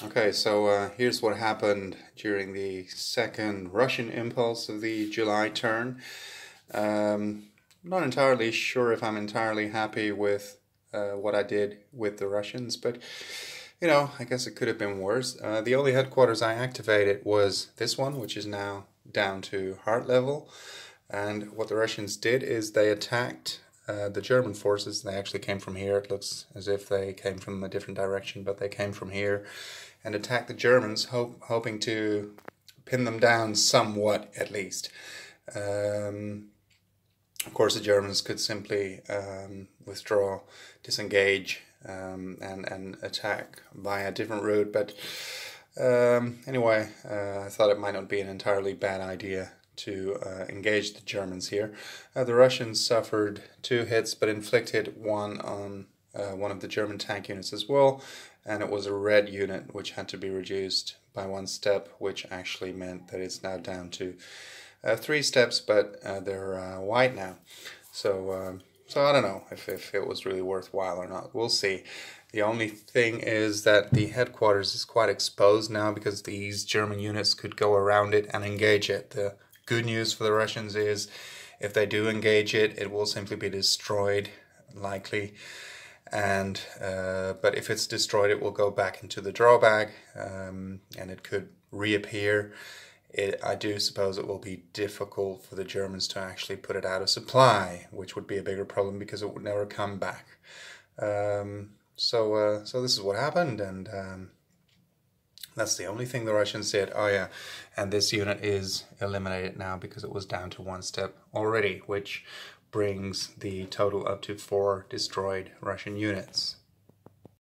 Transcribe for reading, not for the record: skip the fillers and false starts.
Okay, so here's what happened during the second Russian impulse of the July turn. I'm not entirely sure if I'm entirely happy with what I did with the Russians, but I guess it could have been worse. The only headquarters I activated was this one, which is now down to heart level. And what the Russians did is they attacked the German forces. They actually came from here. It looks as if they came from a different direction, but they came from here and attacked the Germans, hoping to pin them down somewhat, at least. Of course, the Germans could simply withdraw, disengage, and attack by a different route. But anyway, I thought it might not be an entirely bad idea to engage the Germans here. The Russians suffered 2 hits, but inflicted one on one of the German tank units as well, and it was a red unit which had to be reduced by 1 step, which actually meant that it's now down to 3 steps, but they're white now. So I don't know if it was really worthwhile or not. We'll see. The only thing is that the headquarters is quite exposed now because these German units could go around it and engage it. The good news for the Russians is if they do engage it, it will simply be destroyed, likely. And but if it's destroyed, it will go back into the drawback, and it could reappear. I do suppose it will be difficult for the Germans to actually put it out of supply, which would be a bigger problem because it would never come back. So this is what happened, and that's the only thing the Russians did. Oh yeah, and this unit is eliminated now because it was down to 1 step already, which brings the total up to 4 destroyed Russian units.